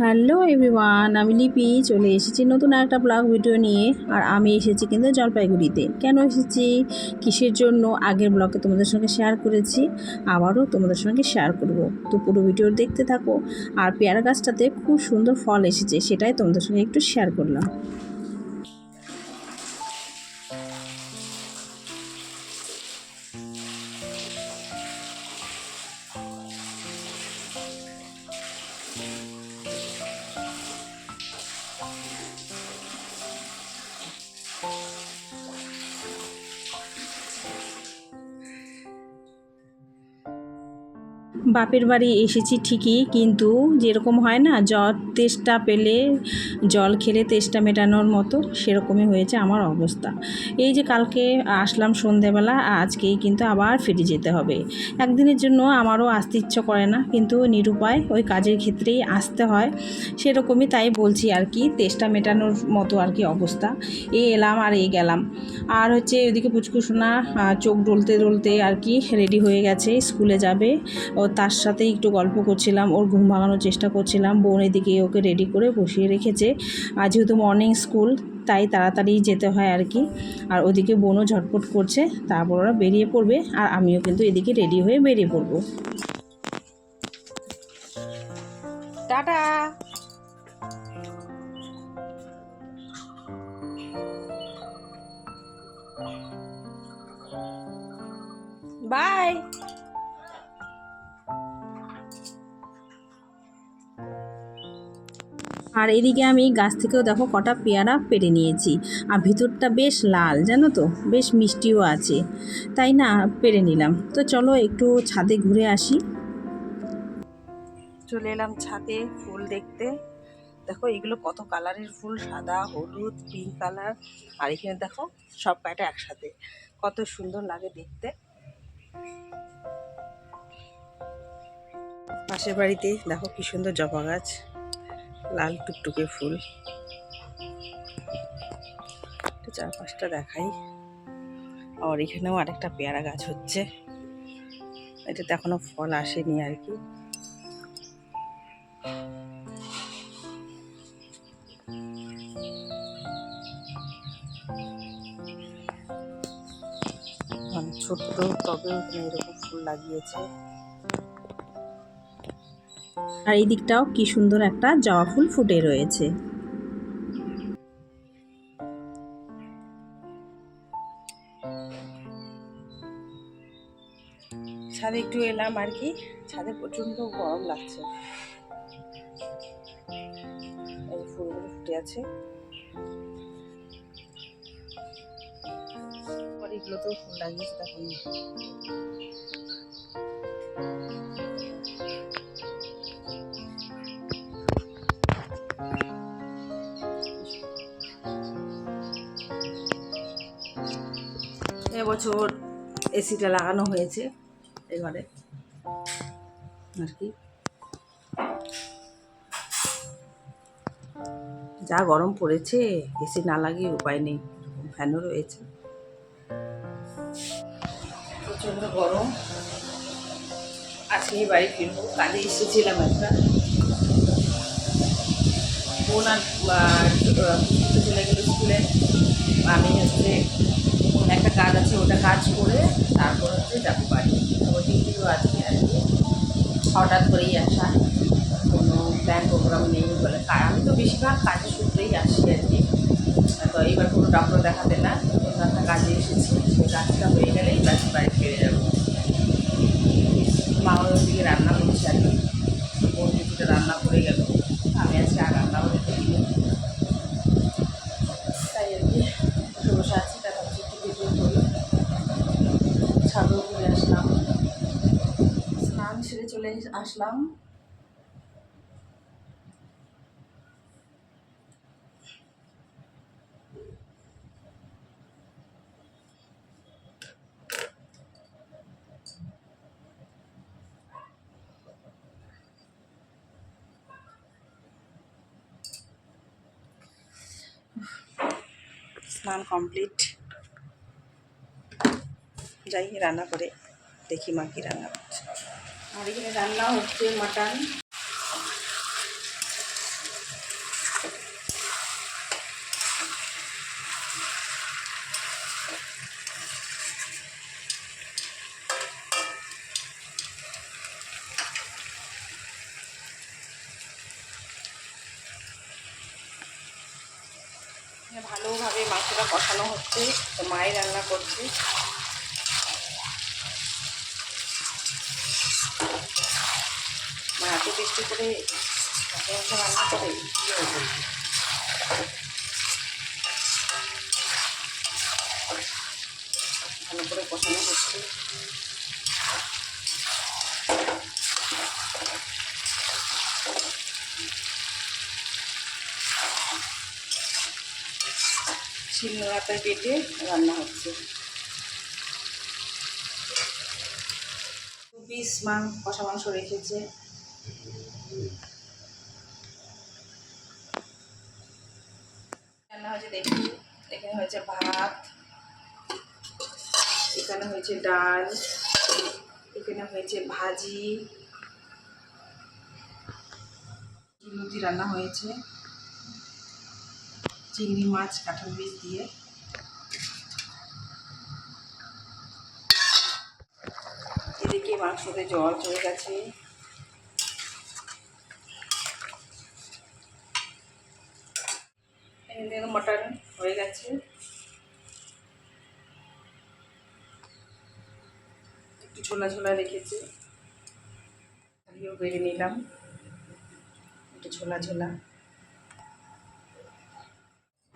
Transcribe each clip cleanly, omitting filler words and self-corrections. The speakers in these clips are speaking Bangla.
হ্যালো এভরিওয়ান, আমি লিপি চলে এসেছি নতুন একটা ব্লগ ভিডিও নিয়ে। আর আমি এসেছি কিন্তু জলপাইগুড়িতে। কেন এসেছি, কিসের জন্য, আগের ব্লগে তোমাদের সঙ্গে শেয়ার করেছি, আবারও তোমাদের সঙ্গে শেয়ার করব। তো পুরো ভিডিও দেখতে থাকো। আর পেয়ারা গাছটাতে খুব সুন্দর ফল এসেছে, সেটাই তোমাদের সঙ্গে একটু শেয়ার করলাম। বাপের বাড়ি এসেছি ঠিকই, কিন্তু যেরকম হয় না জ্বর তেষ্টা পেলে জল খেলে তেষ্টা মেটানোর মতো, সেরকমই হয়েছে আমার অবস্থা। এই যে কালকে আসলাম সন্ধেবেলা, আজকেই কিন্তু আবার ফিরে যেতে হবে। একদিনের জন্য আমারও আসতে ইচ্ছে করে না, কিন্তু নিরুপায়, ওই কাজের ক্ষেত্রেই আসতে হয়। সেরকমই তাই বলছি আর কি, তেষ্টা মেটানোর মতো আর কি অবস্থা। এলাম আর গেলাম। আর হচ্ছে ওইদিকে পুচকুসোনা চোখ ডলতে ডলতে আর কি রেডি হয়ে গেছে, স্কুলে যাবে। ও তার সাথে একটু গল্প করছিলাম, ওর ঘুম ভাঙানোর চেষ্টা করছিলাম। বোন এদিকে ওকে রেডি করে বসিয়ে রেখেছে। আর যেহেতু মর্নিং স্কুল, তাই তাড়াতাড়ি যেতে হয় আর কি। আর ওদিকে বোনও ঝটপট করছে, তারপর ওরা বেরিয়ে পড়বে। আর আমিও কিন্তু এদিকে রেডি হয়ে বেরিয়ে পড়বো। টাটা। বাই। আর এদিকে আমি গাছ থেকেও দেখো কটা পেয়ারা পেড়ে নিয়েছি। আর ভিতরটা বেশ লাল, জানো তো, বেশ মিষ্টিও আছে। তাই না, পেড়ে নিলাম। তো চলো একটু ছাদে ঘুরে আসি। চলে এলাম ছাদে ফুল দেখতে। দেখো এগুলো কত কালারের ফুল, সাদা, হলুদ, পিঙ্ক কালার। আর এখানে দেখো সব কয়টা একসাথে, কত সুন্দর লাগে দেখতে। পাশের বাড়িতে দেখো কি সুন্দর জবা গাছ, লাল টুকটুকে ফুল। চারপাশটা দেখাই। আর এখানেও আরেকটা পেয়ারা গাছ হচ্ছে, এটাতে এখনো ফল আসেনি আর কি। ছোট্ট টবে এরকম ফুল লাগিয়েছে। আর এই দিকটাও কি সুন্দর একটা জবা ফুল ফুটে রয়েছে। ছাদে একটু এলাম আর কি, ছাদে প্রচন্ড গরম লাগছে। এই ফুলগুলো ফুটে আছে, এগুলোতেও ফুল লাগিয়েছে তখন। এবছর এসিটা লাগানো হয়েছে এবারে আর কি। যা গরম পড়েছে, এসি না লাগিয়ে উপায় নেই, ফ্যানও রয়েছে। প্রচন্ড গরম। আজকে বাড়ি ফিরবো, কাজে এসেছিলাম একটা। বোন আর চলে গেল স্কুলে। আমি হচ্ছে একটা কাজ আছে, ওটা কাজ করে তারপর হচ্ছে যাবো বাড়ি। ওর ডিউটিও আছে আর কি। হঠাৎ করেই আসা, কোনো প্ল্যান প্রোগ্রাম নেই বলে। আমি তো বেশিরভাগ কাজের সূত্রেই আসি আর কি। তো এইবার কোনো ডক্টর দেখাতে না, অন্য একটা কাজে এসেছি। সেই কাজটা হয়ে গেলেই ব্যাস বাড়ি ফিরে যাবো। মা ওর দিকে রান্না করছে আর কি, বোন কিছুটা রান্না করে গেল। আমি আজকে আর রান্নাও রেখে দিব, তাই আর কি বসে বসে আছি। তার হচ্ছে একটু ভিডিও করি। ছাদেও ঘুরে আসলাম, স্নান সেরে চলে আসলাম। স্নান কমপ্লিট, যাই রান্না করে দেখি মা কি রান্না করছে। আর এখানে রান্না হচ্ছে মাটন। ভাবে মাংসটা কষানো হচ্ছে, তো মাই রান্না করছে। মা এত টেস্টি করে মাংস রান্না করে ভালো করে কষানো হচ্ছে। শিলনোড়াতে বেটে রান্না হচ্ছে। 2 পিস কষা মাংস রেখেছে। রান্না হয়েছে দেখি, এখানে হয়েছে ভাত, এখানে হয়েছে ডাল, এখানে হয়েছে ভাজি, লুচি রান্না হয়েছে চিংড়ি মাছ কাঁঠাল বীজ দিয়ে। এদিকে মাংসতে জল চলে গেছে। এদিকে মটন হয়ে গেছে, একটু ছোলা ছোলা রেখেছি, আমিও বেড়ে নিলাম একটু ছোলা ছোলা।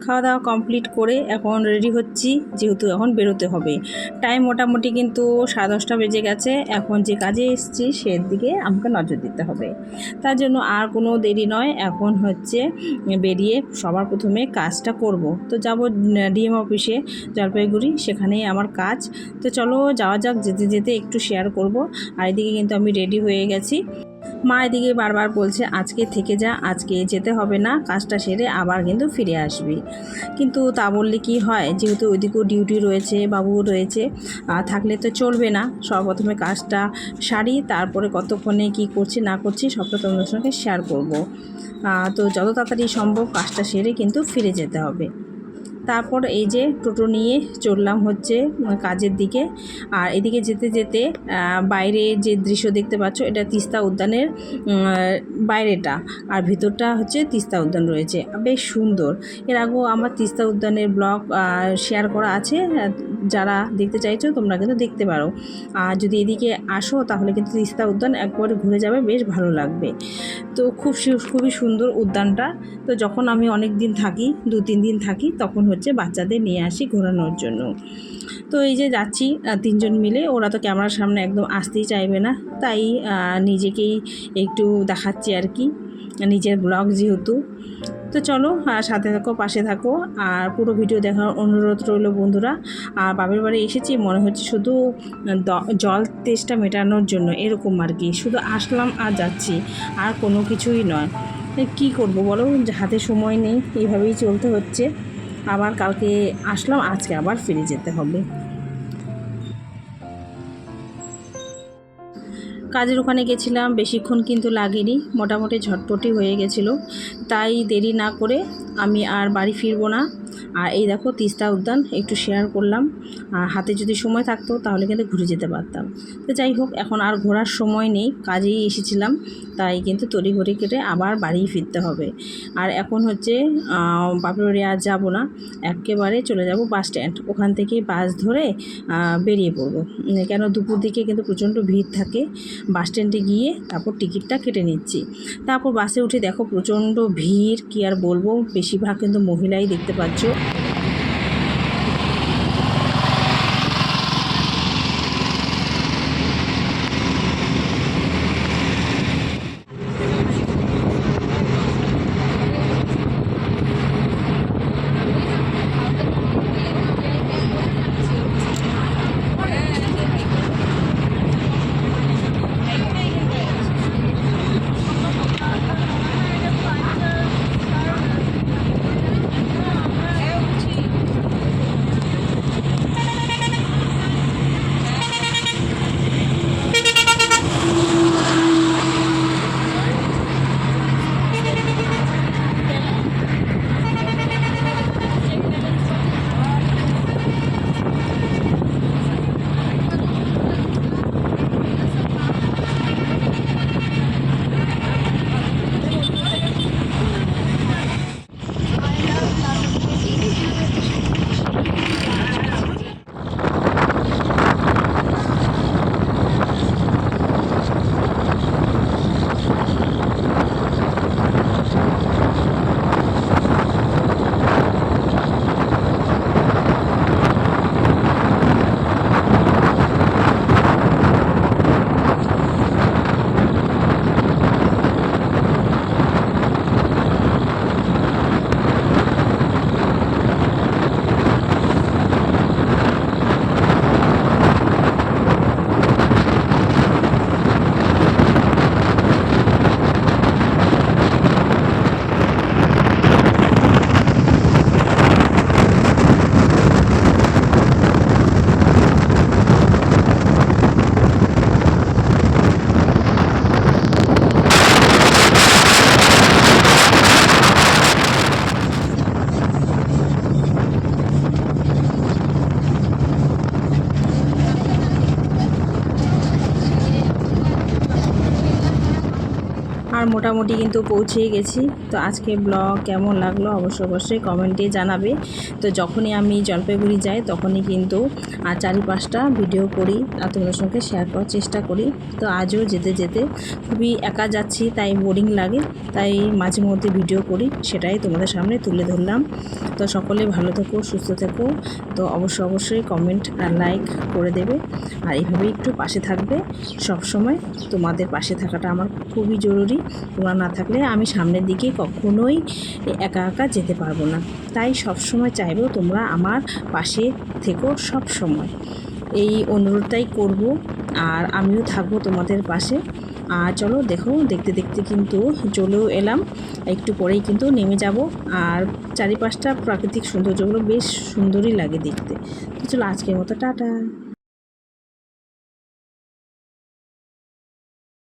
খাওয়া দাওয়া কমপ্লিট করে এখন রেডি হচ্ছি, যেহেতু এখন বেরোতে হবে। টাইম মোটামুটি কিন্তু 10:30 বেজে গেছে। এখন যে কাজে এসেছি সেদিকে আমাকে নজর দিতে হবে, তার জন্য আর কোনো দেরি নয়। এখন হচ্ছে বেরিয়ে সবার প্রথমে কাজটা করব। তো যাব ডিএম অফিসে জলপাইগুড়ি, সেখানেই আমার কাজ। তো চলো যাওয়া যাক, যেতে যেতে একটু শেয়ার করব। আর এদিকে কিন্তু আমি রেডি হয়ে গেছি। মা এদিকে বারবার বলছে আজকে থেকে যা, আজকে যেতে হবে না, কাজটা সেরে আবার কিন্তু ফিরে আসবি। কিন্তু তা বললে কি হয়, যেহেতু ওইদিকেও ডিউটি রয়েছে, বাবুও রয়েছে, থাকলে তো চলবে না। সর্বপ্রথমে কাজটা সারি, তারপরে কতক্ষণে কি করছি না করছি সবটা তোমাদের সঙ্গে শেয়ার করব। তো যত তাড়াতাড়ি সম্ভব কাজটা সেরে কিন্তু ফিরে যেতে হবে। তারপর এই যে টোটো নিয়ে চললাম হচ্ছে কাজের দিকে। আর এদিকে যেতে যেতে বাইরে যে দৃশ্য দেখতে পাচ্ছ, এটা তিস্তা উদ্যানের বাইরেটা, আর ভিতরটা হচ্ছে তিস্তা উদ্যান রয়েছে, বেশ সুন্দর। এর আগেও আমার তিস্তা উদ্যানের ব্লগ শেয়ার করা আছে, যারা দেখতে চাইছো তোমরা কিন্তু দেখতে পারো। আর যদি এদিকে আসো তাহলে কিন্তু তিস্তা উদ্যান একবারে ঘুরে যাবে, বেশ ভালো লাগবে। তো খুবই সুন্দর উদ্যানটা। তো যখন আমি অনেক দিন থাকি, 2-3 দিন থাকি, তখন হচ্ছে বাচ্চাদের নিয়ে আসি ঘোরানোর জন্য। তো এই যে যাচ্ছি 3 জন মিলে, ওরা তো ক্যামেরার সামনে একদম আসতেই চাইবে না, তাই নিজেকেই একটু দেখাচ্ছি আর কি, নিজের ব্লগ যেহেতু। তো চলো সাথে থাকো, পাশে থাকো, আর পুরো ভিডিও দেখার অনুরোধ রইল বন্ধুরা। আর বাপের বাড়ি এসেছি মনে হচ্ছে শুধু জল তেষ্টা মেটানোর জন্য, এরকম আর কি, শুধু আসলাম আর যাচ্ছি, আর কোনো কিছুই নয়। কি করব বলো, হাতে সময় নেই, এইভাবেই চলতে হচ্ছে। আবার কালকে আসলাম, আজকে আবার ফিরে যেতে হবে। কাজের ওখানে গেছিলাম, বেশিক্ষণ কিন্তু লাগেনি, মোটামুটি ঝটপটি হয়ে গেছিলো। তাই দেরি না করে আমি আর বাড়ি ফিরবো না। আর এই দেখো তিস্তা উদ্যান একটু শেয়ার করলাম, আর হাতে যদি সময় থাকতো তাহলে কিন্তু ঘুরে যেতে পারতাম। তো যাই হোক, এখন আর ঘোরার সময় নেই, কাজেই এসেছিলাম, তাই কিন্তু তড়িঘড়ি কেটে আবার বাড়ি ফিরতে হবে। আর এখন হচ্ছে বাপের বাড়ি আর যাবো না, একেবারে চলে যাব বাস স্ট্যান্ড, ওখান থেকে বাস ধরে বেরিয়ে পড়বো। কেন দুপুর দিকে কিন্তু প্রচণ্ড ভিড় থাকে। বাস স্ট্যান্ডে গিয়ে তারপর টিকিটটা কেটে নিচ্ছি। তারপর বাসে উঠে দেখো প্রচণ্ড ভিড়, কি আর বলবো, বেশিরভাগ কিন্তু মহিলাই দেখতে পাচ্ছ। আর মোটামুটি কিন্তু পৌঁছেই গেছি। তো আজকে ব্লগ কেমন লাগলো অবশ্যই কমেন্টে জানাবে। তো যখনই আমি জলপাইগুড়ি যাই তখনই কিন্তু চারিপাশটা ভিডিও করি আর তোমাদের সঙ্গে শেয়ার করার চেষ্টা করি। তো আজও যেতে যেতে খুবই একা যাচ্ছি, তাই বোরিং লাগে, তাই মাঝে মধ্যে ভিডিও করি, সেটাই তোমাদের সামনে তুলে ধরলাম। তো সকলে ভালো থেকো, সুস্থ থেকো। তো অবশ্যই কমেন্ট আর লাইক করে দেবে, আর এইভাবে একটু পাশে থাকবে। সব সময় তোমাদের পাশে থাকাটা আমার খুবই জরুরি। তোমরা না থাকলে আমি সামনের দিকে কখনোই একা একা যেতে পারবো না। তাই সব সময় চাইবো তোমরা আমার পাশে থেকো সব সময়, এই অনুরোধটাই করব। আর আমিও থাকবো তোমাদের পাশে। আর চলো দেখতে দেখতে কিন্তু চলেও এলাম, একটু পরেই কিন্তু নেমে যাব। আর চারিপাশটা প্রাকৃতিক সৌন্দর্যগুলো বেশ সুন্দরই লাগে দেখতে। তো চলো আজকের মতো টাটা।